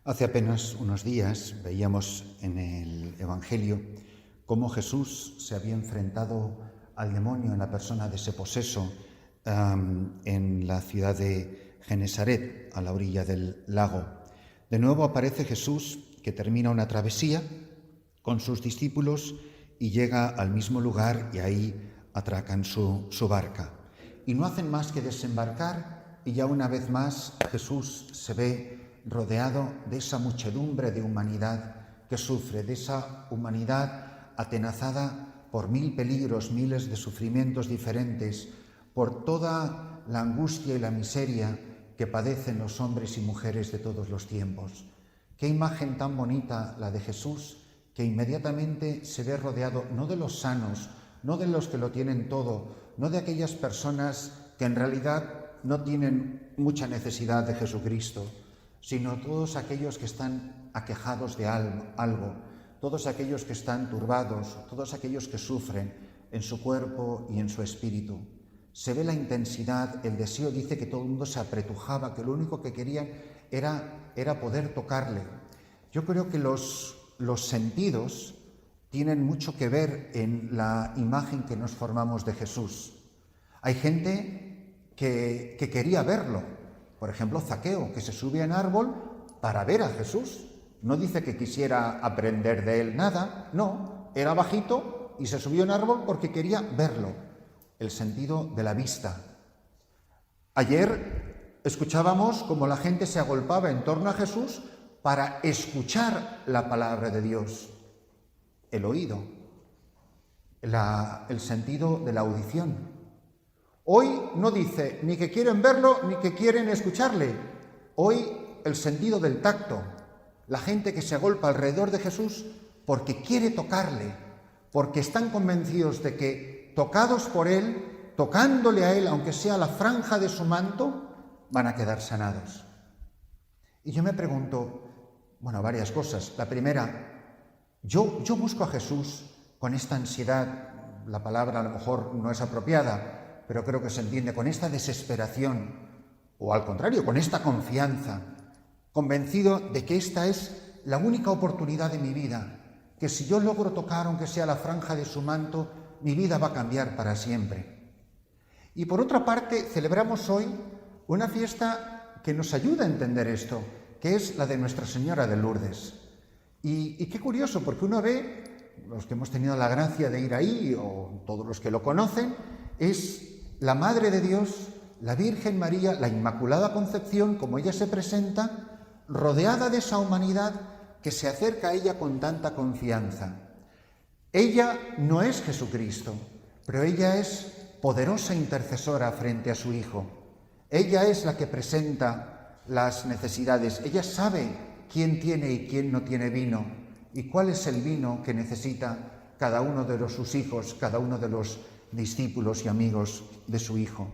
Hace apenas unos días veíamos en el Evangelio cómo Jesús se había enfrentado al demonio en la persona de ese poseso en la ciudad de Genesaret, a la orilla del lago. De nuevo aparece Jesús, que termina una travesía con sus discípulos y llega al mismo lugar, y ahí atracan su barca. Y no hacen más que desembarcar, y ya una vez más Jesús se ve rodeado de esa muchedumbre de humanidad que sufre, de esa humanidad atenazada por mil peligros, miles de sufrimientos diferentes, por toda la angustia y la miseria que padecen los hombres y mujeres de todos los tiempos. Qué imagen tan bonita la de Jesús, que inmediatamente se ve rodeado no de los sanos, no de los que lo tienen todo, no de aquellas personas que en realidad no tienen mucha necesidad de Jesucristo, sino todos aquellos que están aquejados de algo, todos aquellos que están turbados, todos aquellos que sufren en su cuerpo y en su espíritu. Se ve la intensidad, el deseo. Dice que todo el mundo se apretujaba, que lo único que querían era poder tocarle. Yo creo que los sentidos tienen mucho que ver en la imagen que nos formamos de Jesús. Hay gente que quería verlo. Por ejemplo, Zaqueo, que se sube en árbol para ver a Jesús. No dice que quisiera aprender de él nada, no, era bajito y se subió en árbol porque quería verlo. El sentido de la vista. Ayer escuchábamos cómo la gente se agolpaba en torno a Jesús para escuchar la palabra de Dios. El oído, el sentido de la audición. Hoy no dice ni que quieren verlo ni que quieren escucharle. Hoy el sentido del tacto. La gente que se agolpa alrededor de Jesús porque quiere tocarle, porque están convencidos de que tocados por él, tocándole a él, aunque sea la franja de su manto, van a quedar sanados. Y yo me pregunto, varias cosas. La primera, yo busco a Jesús con esta ansiedad, la palabra a lo mejor no es apropiada, pero creo que se entiende, con esta desesperación, o al contrario, con esta confianza, convencido de que esta es la única oportunidad de mi vida, que si yo logro tocar, aunque sea la franja de su manto, mi vida va a cambiar para siempre. Y por otra parte, celebramos hoy una fiesta que nos ayuda a entender esto, que es la de Nuestra Señora de Lourdes. Y qué curioso, porque uno ve, los que hemos tenido la gracia de ir ahí, o todos los que lo conocen, es la Madre de Dios, la Virgen María, la Inmaculada Concepción, como ella se presenta, rodeada de esa humanidad que se acerca a ella con tanta confianza. Ella no es Jesucristo, pero ella es poderosa intercesora frente a su Hijo. Ella es la que presenta las necesidades. Ella sabe quién tiene y quién no tiene vino, y cuál es el vino que necesita cada uno de sus hijos, cada uno de los discípulos y amigos de su Hijo.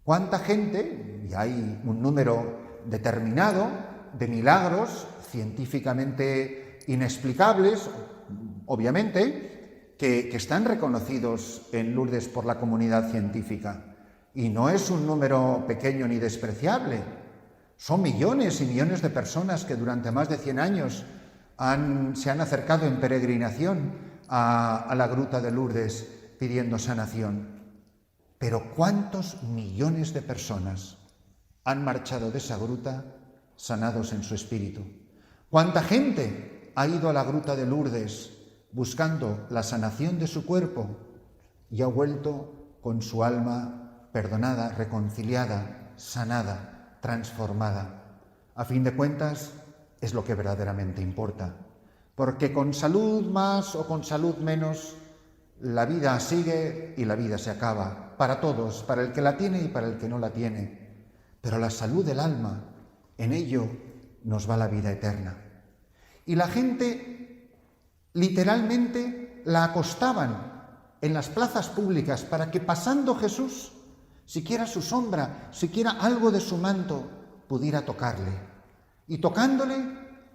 ¿Cuánta gente? Y hay un número determinado de milagros científicamente inexplicables, obviamente, que están reconocidos en Lourdes por la comunidad científica. Y no es un número pequeño ni despreciable. Son millones y millones de personas que durante más de 100 años se han acercado en peregrinación a la gruta de Lourdes pidiendo sanación. Pero ¿cuántos millones de personas han marchado de esa gruta sanados en su espíritu? ¿Cuánta gente ha ido a la gruta de Lourdes buscando la sanación de su cuerpo y ha vuelto con su alma perdonada, reconciliada, sanada, transformada? A fin de cuentas, es lo que verdaderamente importa. Porque con salud más o con salud menos, la vida sigue y la vida se acaba, para todos, para el que la tiene y para el que no la tiene. Pero la salud del alma, en ello nos va la vida eterna. Y la gente literalmente la acostaban en las plazas públicas para que, pasando Jesús, siquiera su sombra, siquiera algo de su manto, pudiera tocarle. Y tocándole,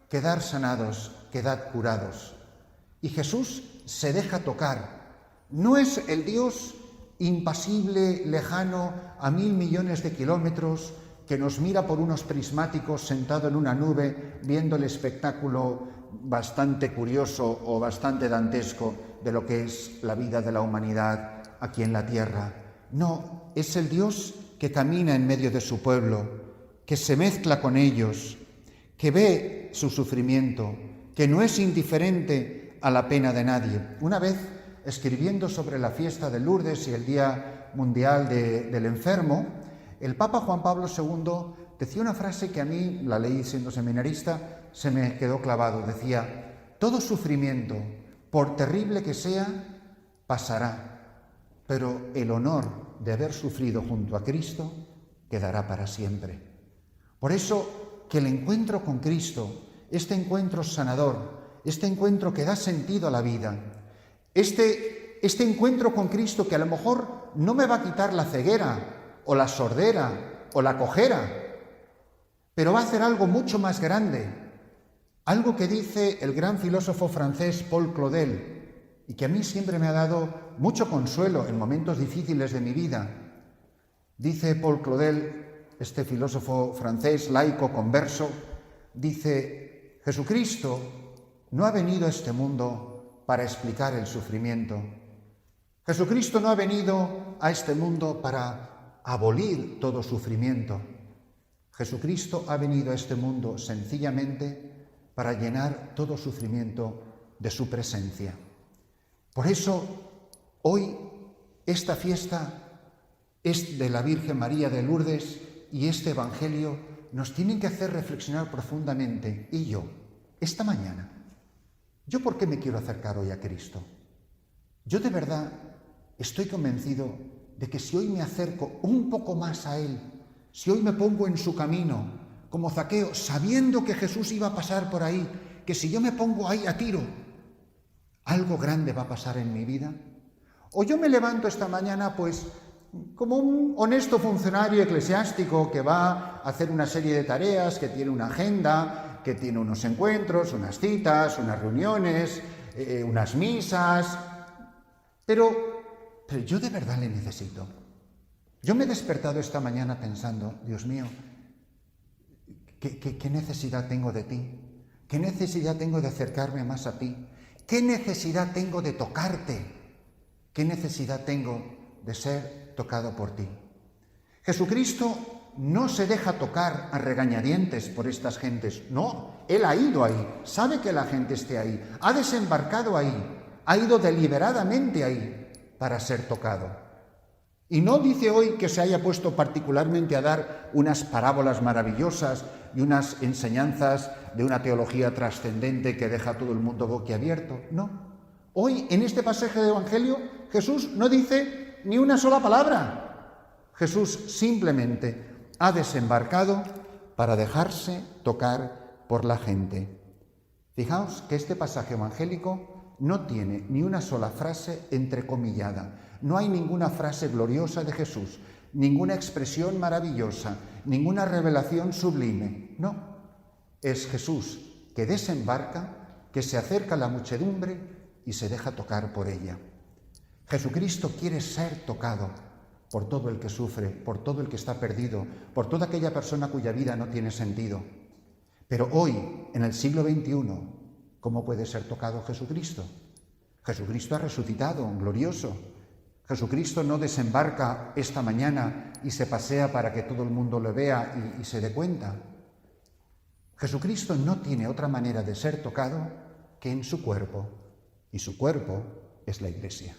quedar sanados, quedar curados. Y Jesús se deja tocar. No es el Dios impasible, lejano, a 1.000 millones de kilómetros, que nos mira por unos prismáticos sentado en una nube viendo el espectáculo bastante curioso o bastante dantesco de lo que es la vida de la humanidad aquí en la tierra. No, es el Dios que camina en medio de su pueblo, que se mezcla con ellos, que ve su sufrimiento, que no es indiferente a la pena de nadie. Una vez, escribiendo sobre la fiesta de Lourdes y el Día Mundial del Enfermo, el Papa Juan Pablo II decía una frase que a mí, la leí siendo seminarista, se me quedó clavado. Decía: todo sufrimiento, por terrible que sea, pasará, pero el honor de haber sufrido junto a Cristo quedará para siempre. Por eso, que el encuentro con Cristo, este encuentro sanador, este encuentro que da sentido a la vida, este encuentro con Cristo que a lo mejor no me va a quitar la ceguera o la sordera o la cojera, pero va a hacer algo mucho más grande, algo que dice el gran filósofo francés Paul Claudel y que a mí siempre me ha dado mucho consuelo en momentos difíciles de mi vida. Dice Paul Claudel, este filósofo francés, laico, converso, dice: Jesucristo no ha venido a este mundo para explicar el sufrimiento. Jesucristo no ha venido a este mundo para abolir todo sufrimiento. Jesucristo ha venido a este mundo sencillamente para llenar todo sufrimiento de su presencia. Por eso, hoy, esta fiesta es de la Virgen María de Lourdes y este Evangelio nos tienen que hacer reflexionar profundamente. Y yo, esta mañana, ¿yo por qué me quiero acercar hoy a Cristo? Yo de verdad estoy convencido de que si hoy me acerco un poco más a Él, si hoy me pongo en su camino, como Zaqueo, sabiendo que Jesús iba a pasar por ahí, que si yo me pongo ahí a tiro, algo grande va a pasar en mi vida. O yo me levanto esta mañana, pues, como un honesto funcionario eclesiástico que va a hacer una serie de tareas, que tiene una agenda, que tiene unos encuentros, unas citas, unas reuniones, unas misas, pero yo de verdad le necesito. Yo me he despertado esta mañana pensando: Dios mío, ¿qué necesidad tengo de ti? ¿Qué necesidad tengo de acercarme más a ti? ¿Qué necesidad tengo de tocarte? ¿Qué necesidad tengo de ser tocado por ti? Jesucristo no se deja tocar a regañadientes por estas gentes. No, Él ha ido ahí, sabe que la gente esté ahí, ha desembarcado ahí, ha ido deliberadamente ahí para ser tocado. Y no dice hoy que se haya puesto particularmente a dar unas parábolas maravillosas y unas enseñanzas de una teología trascendente que deja a todo el mundo boquiabierto. No. Hoy, en este pasaje de Evangelio, Jesús no dice ni una sola palabra. Jesús simplemente ha desembarcado para dejarse tocar por la gente. Fijaos que este pasaje evangélico no tiene ni una sola frase entrecomillada. No hay ninguna frase gloriosa de Jesús, ninguna expresión maravillosa, ninguna revelación sublime. No, es Jesús que desembarca, que se acerca a la muchedumbre y se deja tocar por ella. Jesucristo quiere ser tocado por todo el que sufre, por todo el que está perdido, por toda aquella persona cuya vida no tiene sentido. Pero hoy, en el siglo XXI, ¿cómo puede ser tocado Jesucristo? Jesucristo ha resucitado, glorioso. Jesucristo no desembarca esta mañana y se pasea para que todo el mundo lo vea y se dé cuenta. Jesucristo no tiene otra manera de ser tocado que en su cuerpo, y su cuerpo es la Iglesia.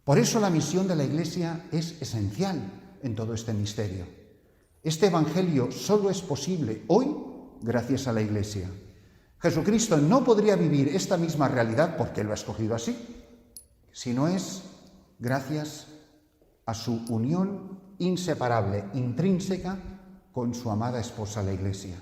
Por eso la misión de la Iglesia es esencial en todo este misterio. Este Evangelio solo es posible hoy gracias a la Iglesia. Jesucristo no podría vivir esta misma realidad, porque Él lo ha escogido así, si no es gracias a su unión inseparable, intrínseca, con su amada esposa, la Iglesia.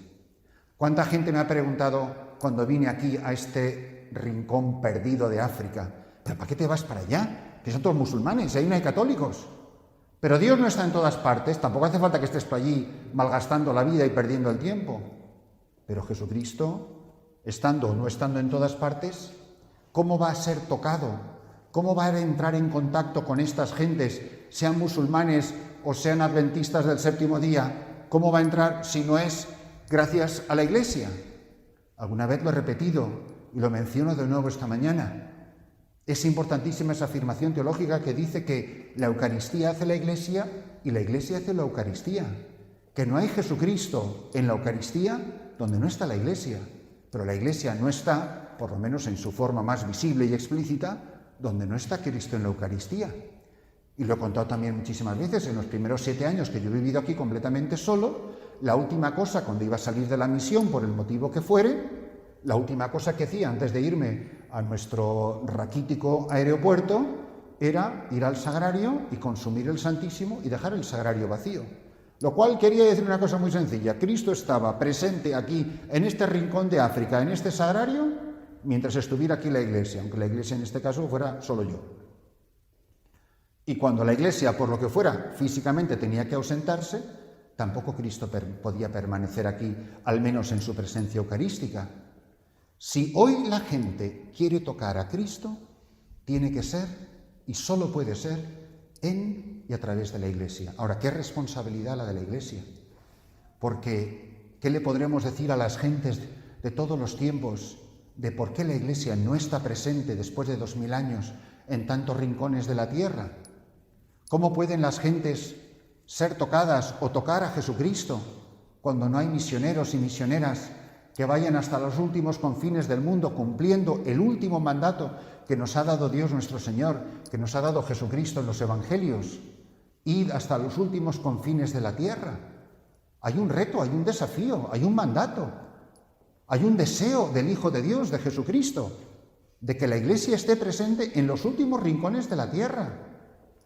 ¿Cuánta gente me ha preguntado cuando vine aquí a este rincón perdido de África: ¿pero para qué te vas para allá? Que son todos musulmanes, ahí no hay católicos. Pero Dios no está en todas partes, tampoco hace falta que estés tú allí malgastando la vida y perdiendo el tiempo. Pero Jesucristo, estando o no estando en todas partes, ¿cómo va a ser tocado? ¿Cómo va a entrar en contacto con estas gentes, sean musulmanes o sean adventistas del séptimo día, ¿cómo va a entrar si no es gracias a la Iglesia? Alguna vez lo he repetido y lo menciono de nuevo esta mañana. Es importantísima esa afirmación teológica que dice que la Eucaristía hace la Iglesia y la Iglesia hace la Eucaristía. Que no hay Jesucristo en la Eucaristía donde no está la Iglesia, pero la Iglesia no está, por lo menos en su forma más visible y explícita, donde no está Cristo en la Eucaristía. Y lo he contado también muchísimas veces, en los primeros 7 años que yo he vivido aquí completamente solo, la última cosa cuando iba a salir de la misión, por el motivo que fuere, la última cosa que hacía antes de irme a nuestro raquítico aeropuerto era ir al sagrario y consumir el Santísimo y dejar el sagrario vacío. Lo cual quería decir una cosa muy sencilla: Cristo estaba presente aquí, en este rincón de África, en este sagrario, mientras estuviera aquí la Iglesia, aunque la Iglesia en este caso fuera solo yo. Y cuando la Iglesia, por lo que fuera, físicamente tenía que ausentarse, tampoco Cristo podía permanecer aquí, al menos en su presencia eucarística. Si hoy la gente quiere tocar a Cristo, tiene que ser, y solo puede ser, en y a través de la Iglesia. Ahora, ¿qué responsabilidad la de la Iglesia? Porque, ¿qué le podremos decir a las gentes de todos los tiempos de por qué la Iglesia no está presente después de 2000 años en tantos rincones de la tierra? ¿Cómo pueden las gentes ser tocadas o tocar a Jesucristo cuando no hay misioneros y misioneras que vayan hasta los últimos confines del mundo cumpliendo el último mandato que nos ha dado Dios nuestro Señor, que nos ha dado Jesucristo en los Evangelios? Id hasta los últimos confines de la tierra. Hay un reto, hay un desafío, hay un mandato, hay un deseo del Hijo de Dios, de Jesucristo, de que la Iglesia esté presente en los últimos rincones de la tierra.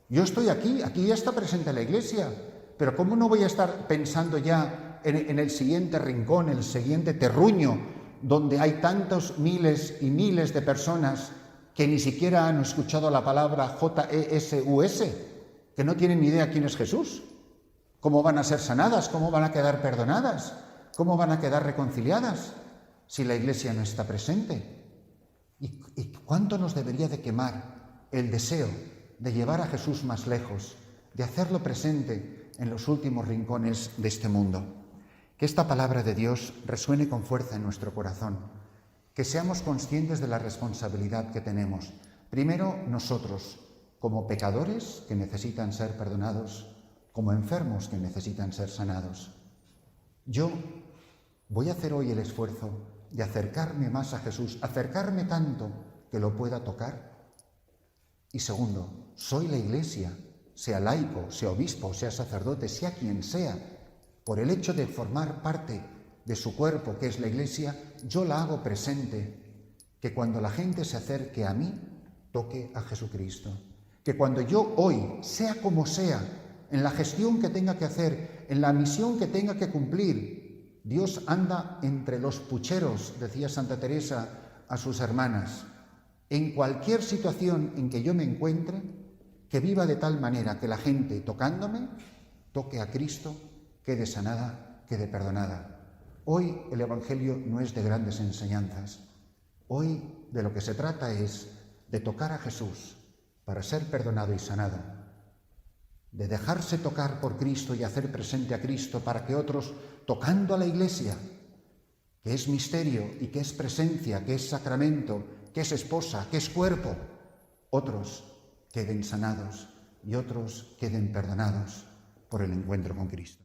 Yo estoy aquí ya está presente la Iglesia, pero ¿cómo no voy a estar pensando ya en el siguiente rincón, en el siguiente terruño, donde hay tantos miles y miles de personas que ni siquiera han escuchado la palabra Jesús, que no tienen ni idea quién es Jesús? ¿Cómo van a ser sanadas? ¿Cómo van a quedar perdonadas? ¿Cómo van a quedar reconciliadas si la Iglesia no está presente? ¿Y cuánto nos debería de quemar el deseo de llevar a Jesús más lejos, de hacerlo presente en los últimos rincones de este mundo? Que esta palabra de Dios resuene con fuerza en nuestro corazón, que seamos conscientes de la responsabilidad que tenemos. Primero, nosotros, como pecadores que necesitan ser perdonados, como enfermos que necesitan ser sanados. Yo voy a hacer hoy el esfuerzo de acercarme más a Jesús, acercarme tanto que lo pueda tocar. Y segundo, soy la Iglesia, sea laico, sea obispo, sea sacerdote, sea quien sea, por el hecho de formar parte de su cuerpo, que es la Iglesia, yo la hago presente, que cuando la gente se acerque a mí, toque a Jesucristo. Que cuando yo hoy, sea como sea, en la gestión que tenga que hacer, en la misión que tenga que cumplir, Dios anda entre los pucheros, decía Santa Teresa a sus hermanas. En cualquier situación en que yo me encuentre, que viva de tal manera que la gente tocándome, toque a Cristo, quede sanada, quede perdonada. Hoy el Evangelio no es de grandes enseñanzas. Hoy de lo que se trata es de tocar a Jesús para ser perdonado y sanado, de dejarse tocar por Cristo y hacer presente a Cristo para que otros, tocando a la Iglesia, que es misterio y que es presencia, que es sacramento, que es esposa, que es cuerpo, otros queden sanados y otros queden perdonados por el encuentro con Cristo.